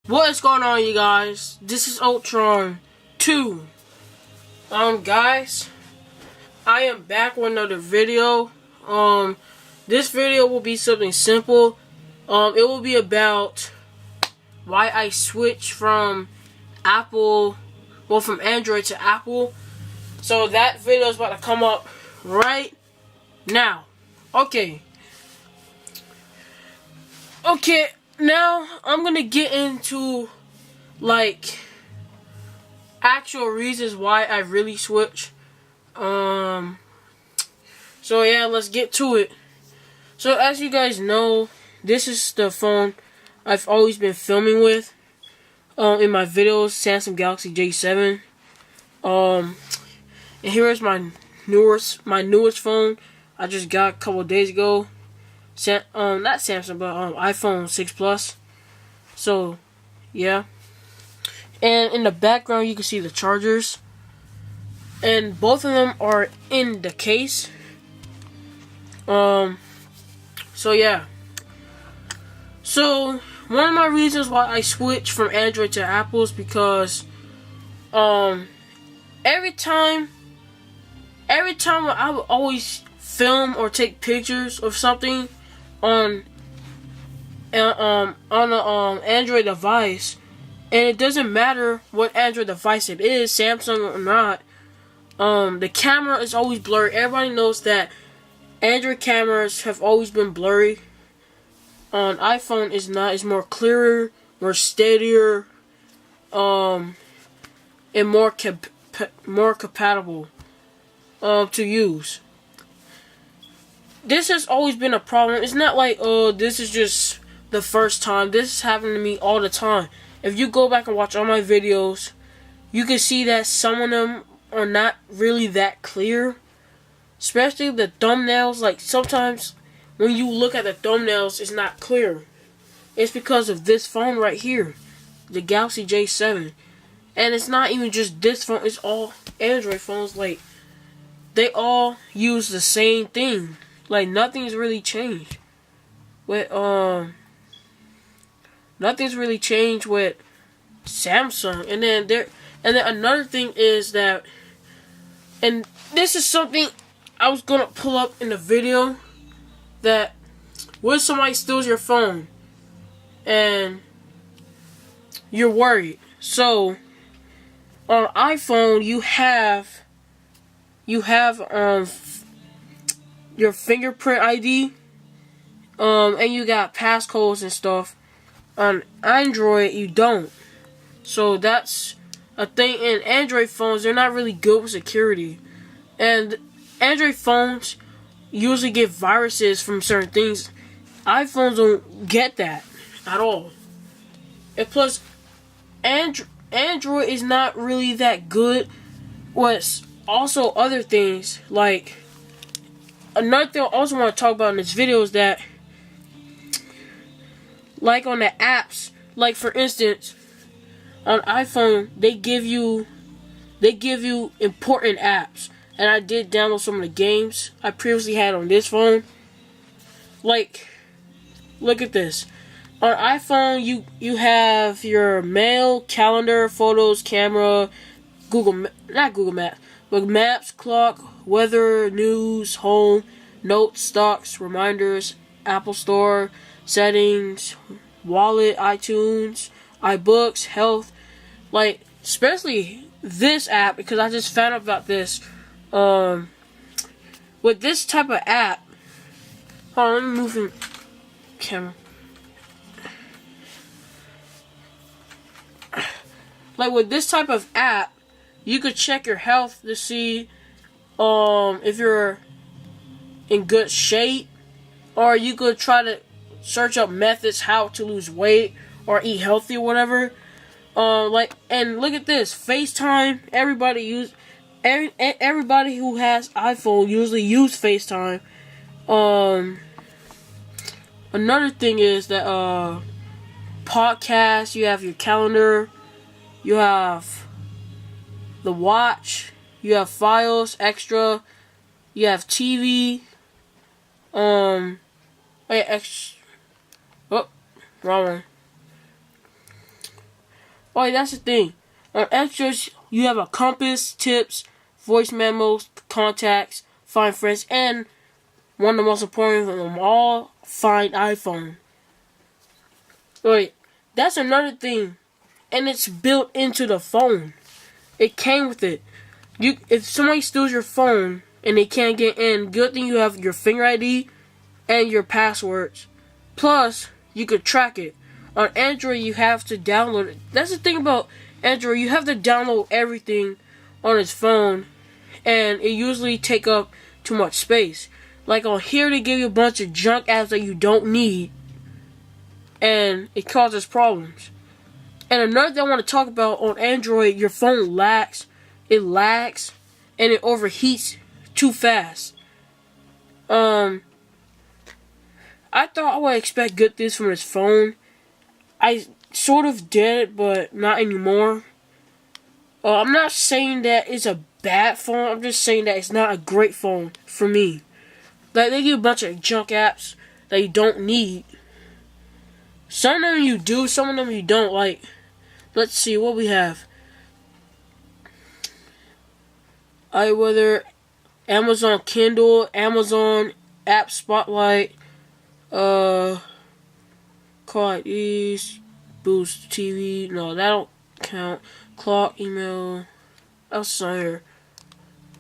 What is going on, you guys? This is Ultron 2. Guys, I am back with another video. This video will be something simple. It will be about why I switched from from Android to Apple. So that video is about to come up right now. Okay, now I'm gonna get into actual reasons why I really switched. So yeah, let's get to it. So as you guys know, this is the phone I've always been filming with in my videos, Samsung Galaxy J7. And here is my newest phone I just got a couple of days ago. Not Samsung, but iPhone 6 Plus. So yeah, and in the background you can see the chargers, and both of them are in the case. So yeah. So one of my reasons why I switched from Android to Apple is because every time I would always film or take pictures of something on an Android device, and it doesn't matter what Android device it is, Samsung or not, the camera is always blurry. Everybody knows that Android cameras have always been blurry. On iPhone is not. It's more clearer, more steadier, and more compatible to use. This has always been a problem. It's not like, oh, this is just the first time. This is happening to me all the time. If you go back and watch all my videos, you can see that some of them are not really that clear. Especially the thumbnails. Like, sometimes when you look at the thumbnails, it's not clear. It's because of this phone right here, the Galaxy J7. And it's not even just this phone. It's all Android phones. Like, they all use the same thing. Like, nothing's really changed with nothing's really changed with Samsung. And then another thing is that, and this is something I was gonna pull up in the video, that what if somebody steals your phone and you're worried? So on iPhone you have your fingerprint ID, and you got passcodes and stuff. On Android you don't. So that's a thing. In Android phones, they're not really good with security, and Android phones usually get viruses from certain things. iPhones don't get that at all. And plus, Android is not really that good with also other things. Like, another thing I also want to talk about in this video is that, like, on the apps, like for instance, on iPhone they give you important apps. And I did download some of the games I previously had on this phone. Like, look at this. On iPhone, you have your mail, calendar, photos, camera, not Google Maps, but Maps, clock, weather, news, home, notes, stocks, reminders, Apple Store, settings, wallet, iTunes, iBooks, health. Like, especially this app, because I just found out about this. With this type of app, hold on, let me move the camera. Like, with this type of app, you could check your health to see if you're in good shape, or you could try to search up methods how to lose weight or eat healthy or whatever. And look at this, FaceTime. Everybody who has iPhone usually use FaceTime. Another thing is that podcasts, you have your calendar, you have the watch, you have files, extra, you have TV, wrong one. Oh, that's the thing. On Extras, you have a compass, tips, voice memos, contacts, find friends, and one of the most important of them all, find iPhone. Wait, that's another thing. And it's built into the phone. It came with it. If somebody steals your phone and they can't get in, good thing you have your finger ID and your passwords. Plus, you could track it. On Android, you have to download it. That's the thing about Android. You have to download everything on its phone, and it usually take up too much space. Like on here, they give you a bunch of junk apps that you don't need, and it causes problems. And another thing I want to talk about on Android, your phone lags. It lags, and it overheats too fast. I thought I would expect good things from this phone. I sort of did, but not anymore. I'm not saying that it's a bad phone. I'm just saying that it's not a great phone for me. Like, they give a bunch of junk apps that you don't need. Some of them you do, some of them you don't. Like, let's see what we have. iWeather, Amazon Kindle, Amazon App Spotlight, Call East, Boost TV. No, that don't count. Clock, email, outside,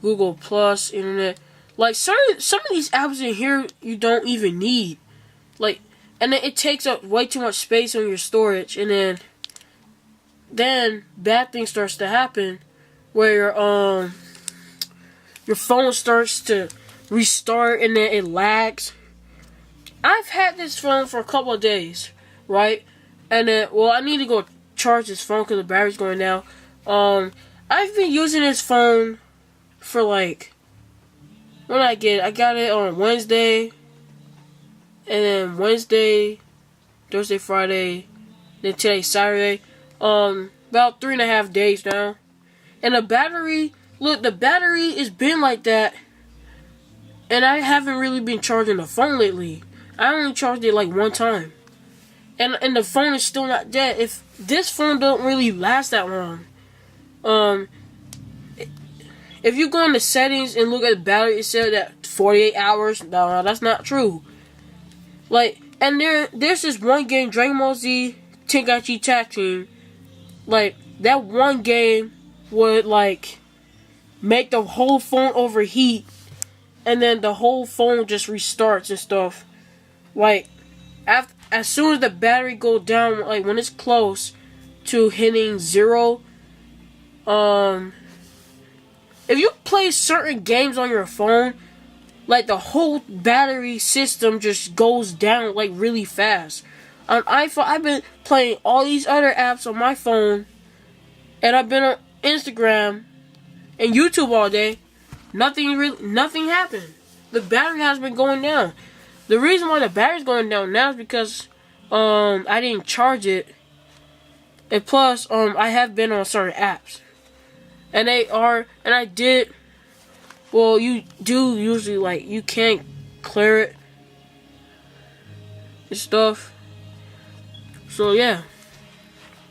Google Plus, Internet. Like some of these apps in here you don't even need. Like, and then it takes up way too much space on your storage, and then bad things starts to happen, where your phone starts to restart and then it lags. I've had this phone for a couple of days, right? And then, well, I need to go charge this phone because the battery's going down. I've been using this phone for like, when I got it on Wednesday, and then Wednesday, Thursday, Friday, then today, Saturday. About 3.5 days now. And the battery, look, the battery has been like that, and I haven't really been charging the phone lately. I only charged it like one time. And the phone is still not dead. If this phone don't really last that long. If you go into settings and look at the battery, it said that 48 hours. No, that's not true. Like, and there's this one game, Dragon Ball Z Tenkaichi Tag Team. Like, that one game would like make the whole phone overheat, and then the whole phone just restarts and stuff. Like, as soon as the battery goes down, like when it's close to hitting 0, if you play certain games on your phone, like the whole battery system just goes down like really fast. On iPhone, I've been playing all these other apps on my phone, and I've been on Instagram and YouTube all day. Nothing happened. The battery has been going down. The reason why the battery's going down now is because I didn't charge it, and plus I have been on certain apps, and I did. Well, you do usually, like, you can't clear it and stuff. So yeah,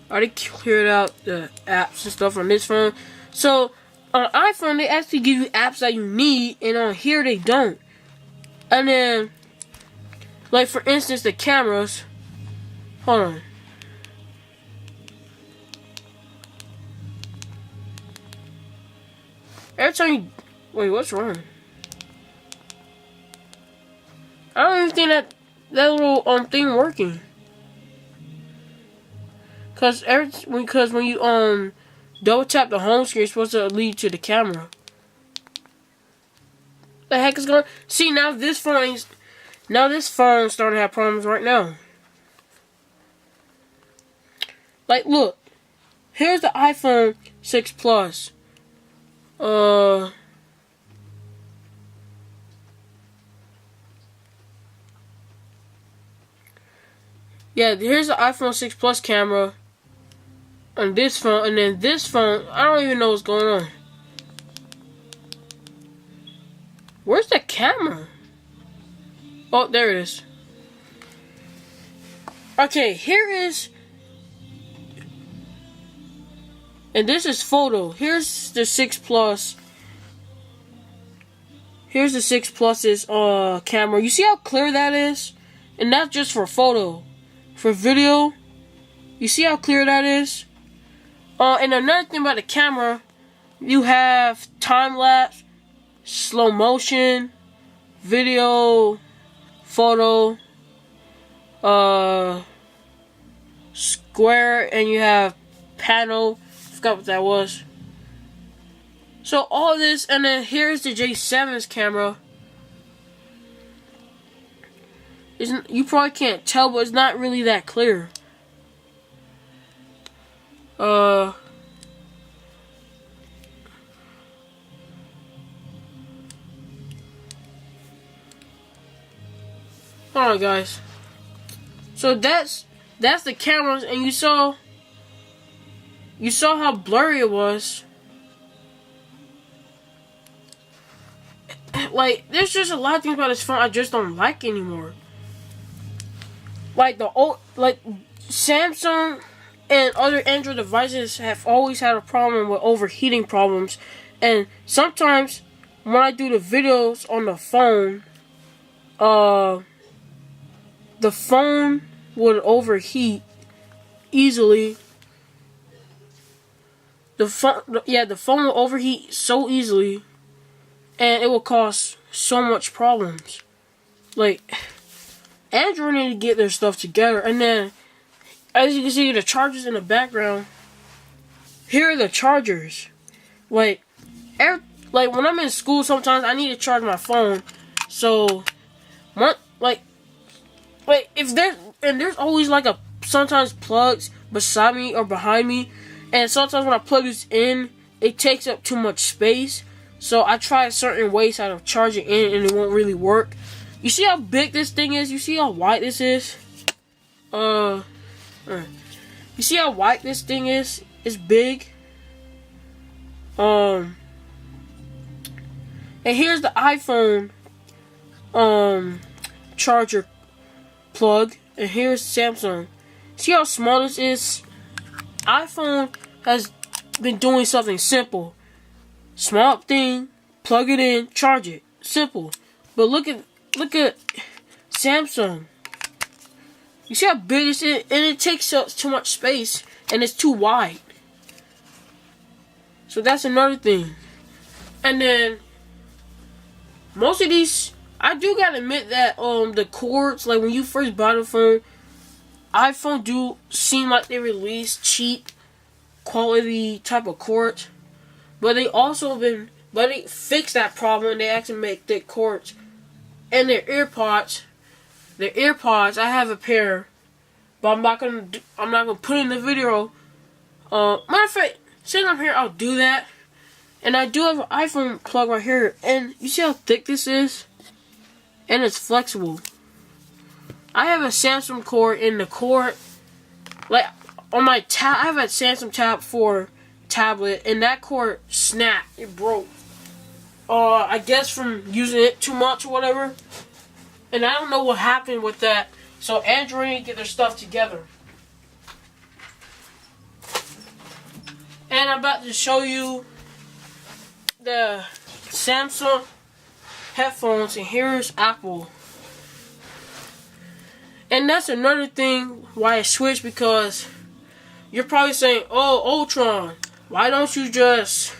I already cleared out the apps and stuff on this phone. So on iPhone, they actually give you apps that you need, and on here they don't. And then, like, for instance, the cameras. Hold on. Every time you... Wait, what's wrong? I don't even think that little thing working. Cause when you double tap the home screen, it's supposed to lead to the camera. The heck is going? See, now this phone's starting to have problems right now. Like, look, here's the iPhone 6 Plus. Yeah, here's the iPhone 6 Plus camera on this phone, and then this phone, I don't even know what's going on. Where's the camera? Oh, there it is. Okay, here is And this is photo. Here's the 6 Plus. Here's the 6 Plus's camera. You see how clear that is? And that's just for photo. For video, you see how clear that is? And another thing about the camera, you have time lapse, slow motion, video, photo, square, and you have panel. Forgot what that was. So all this, and then here's the J7's camera. You probably can't tell, but it's not really that clear. Alright, guys. So that's the cameras, and you saw how blurry it was. Like, there's just a lot of things about this phone I just don't like anymore. Like Samsung and other Android devices have always had a problem with overheating problems, and sometimes when I do the videos on the phone would overheat easily. The phone will overheat so easily, and it will cause so much problems. Like, Android need to get their stuff together. And then, as you can see, the chargers in the background. Here are the chargers. Like when I'm in school, sometimes I need to charge my phone. So, if there's always sometimes plugs beside me or behind me, and sometimes when I plug this in, it takes up too much space. So I try certain ways how to charge it in, and it won't really work. You see how big this thing is? You see how wide this is? You see how wide this thing is? It's big. And here's the iPhone charger plug, and here's Samsung. See how small this is? iPhone has been doing something simple. Small thing, plug it in, charge it. Simple. But look at Samsung. You see how big this is? And it takes up too much space, and it's too wide. So that's another thing. And then most of these, I do gotta admit that the cords, like when you first buy the phone, iPhone do seem like they release cheap quality type of cords, but they fix that problem, and they actually make thick cords. And their AirPods, I have a pair, but I'm not gonna put in the video. Matter of fact, since I'm here, I'll do that. And I do have an iPhone plug right here, and you see how thick this is, and it's flexible. I have a Samsung cord in the cord, like on my tab. I have a Samsung Tab 4 tablet, and that cord snapped. It broke. I guess from using it too much or whatever. And I don't know what happened with that. So Android need to get their stuff together. And I'm about to show you the Samsung headphones, and here's Apple. And that's another thing why I switched, because you're probably saying, oh, Ultron, why don't you just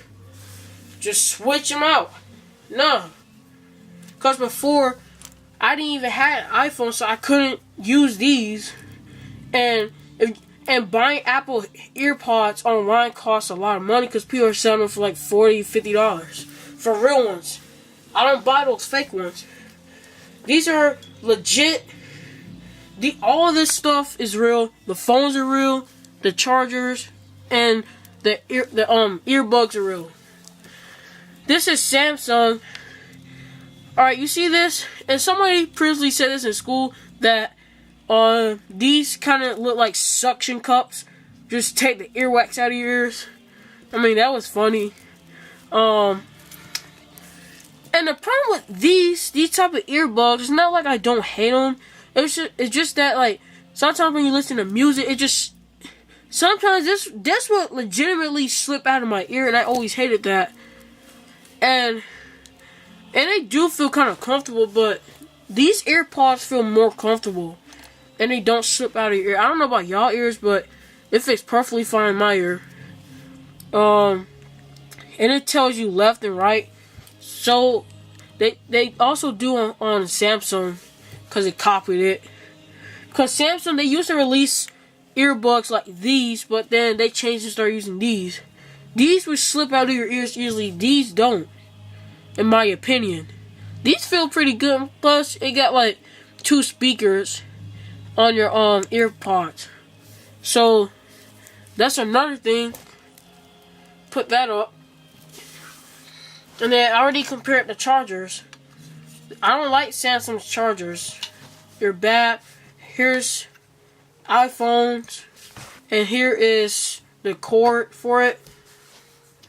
switch them out? No. Because before, I didn't even have an iPhone, so I couldn't use these. And buying Apple EarPods online costs a lot of money, because people are selling them for like $40, $50 for real ones. I don't buy those fake ones. These are legit. All of this stuff is real. The phones are real. The chargers and the earbuds are real. This is Samsung. Alright, you see this? And somebody previously said this in school, that these kind of look like suction cups. Just take the earwax out of your ears. I mean, that was funny. And the problem with these type of earbuds, it's not like I don't hate them. It's just that, like, sometimes when you listen to music, sometimes this would legitimately slip out of my ear, and I always hated that. And they do feel kind of comfortable, but these AirPods feel more comfortable, and they don't slip out of your ear. I don't know about y'all ears, but it fits perfectly fine in my ear. And it tells you left and right. So they also do on Samsung, because it copied it. Because Samsung, they used to release earbuds like these, but then they changed and started using these. These would slip out of your ears easily. These don't, in my opinion. These feel pretty good. Plus, it got like 2 speakers on your earpods. So that's another thing. Put that up. And then I already compared the chargers. I don't like Samsung's chargers. They're bad. Here's iPhones, and here is the cord for it.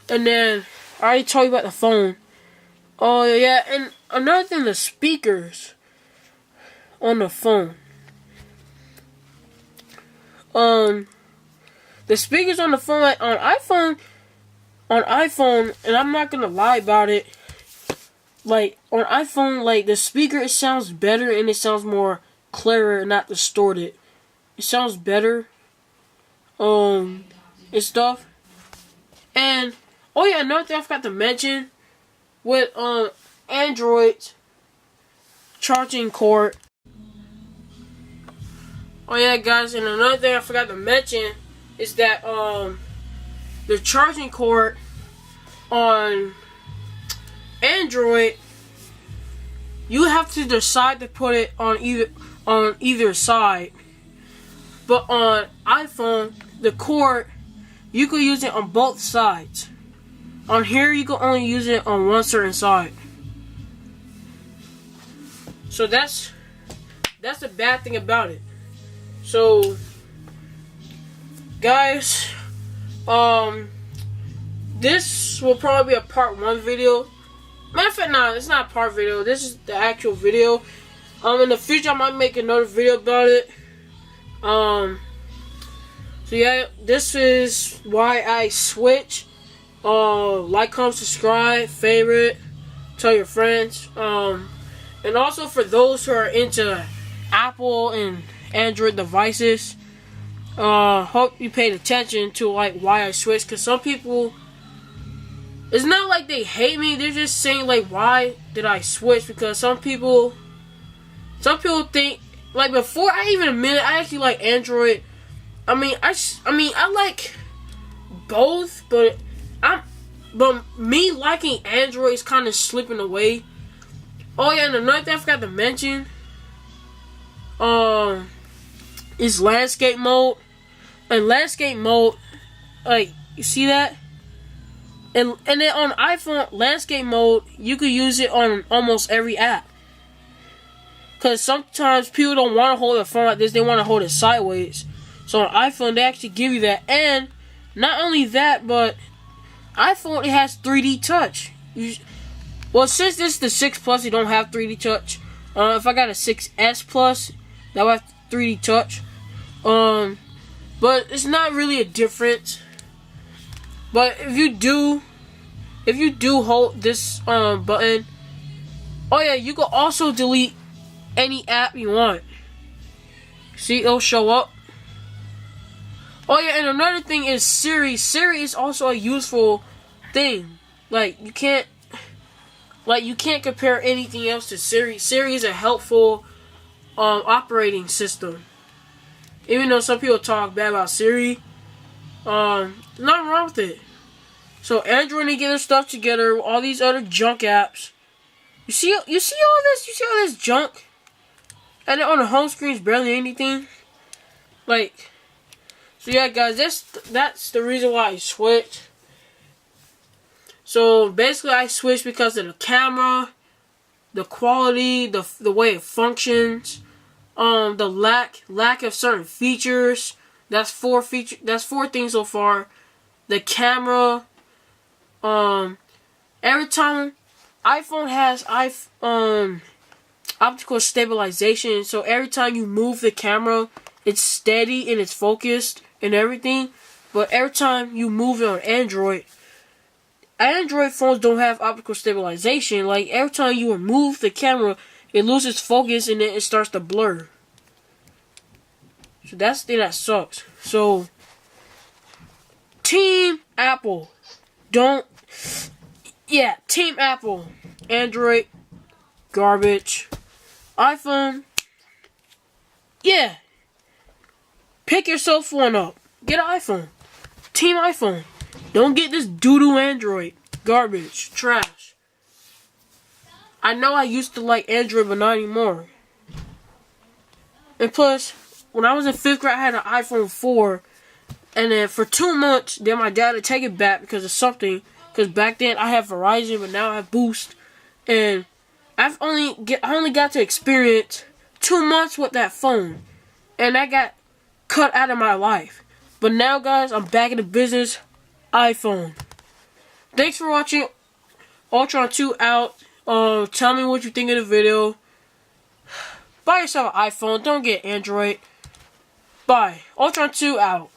And then I already told you about the phone. Oh yeah, and another thing, the speakers on the phone. The speakers on the phone, like on iPhone, and I'm not gonna lie about it. Like on iPhone, like the speaker, it sounds better and it sounds more clearer, not distorted. It sounds better. And stuff. And oh yeah, another thing I forgot to mention with Android charging cord. Oh yeah, guys, and another thing I forgot to mention is that the charging cord on Android, you have to decide to put it on either side. But on iPhone, the cord, you can use it on both sides. On here, you can only use it on one certain side. So that's the bad thing about it. So guys, this will probably be a part 1 video. Matter of fact, no, it's not a part video. This is the actual video. In the future, I might make another video about it. So yeah, this is why I switch. Like, comment, subscribe, favorite, tell your friends. And also for those who are into Apple and Android devices, hope you paid attention to like why I switched. Cause some people, it's not like they hate me. They're just saying like, why did I switch? Because some people think, like, before I even admit it, I actually like Android. I mean, I like both, but me liking Android is kind of slipping away. Oh yeah, and another thing I forgot to mention, is landscape mode. And landscape mode, like, you see that? And then on iPhone, landscape mode, you could use it on almost every app. Because sometimes people don't want to hold a phone like this, they want to hold it sideways. So on iPhone, they actually give you that. And not only that, but iPhone, it has 3D touch. Well, since this is the 6 Plus, you don't have 3D touch. If I got a 6S Plus, that would have 3D touch. But it's not really a difference. But if you do hold this button, oh yeah, you can also delete any app you want. See, it'll show up. Oh yeah, and another thing is Siri. Siri is also a useful thing. Like, you can't compare anything else to Siri. Siri is a helpful operating system. Even though some people talk bad about Siri, nothing wrong with it. So Android need to get their stuff together. All these other junk apps. You see all this? You see all this junk? And then on the home screen is barely anything. Like, so yeah, guys, that's the reason why I switched. So basically, I switched because of the camera, the quality, the way it functions, the lack of certain features. That's 4 things so far. The camera. Every time iPhone has optical stabilization, so every time you move the camera, it's steady and it's focused. and everything. But every time you move it on Android phones don't have optical stabilization. Like, every time you remove the camera, it loses focus and then it starts to blur. So that's the thing that sucks. So, Team Apple. Team Apple. Android, garbage. iPhone, pick yourself one up. Get an iPhone. Team iPhone. Don't get this doo-doo Android. Garbage. Trash. I know I used to like Android, but not anymore. And plus, when I was in 5th grade, I had an iPhone 4. And then for 2 months, then my dad had to take it back because of something. Because back then, I had Verizon, but now I have Boost. And I only got to experience 2 months with that phone. And that got cut out of my life. But now, guys, I'm back in the business. iPhone. Thanks for watching. Ultron 2 out. Tell me what you think of the video. Buy yourself an iPhone. Don't get Android. Bye. Ultron 2 out.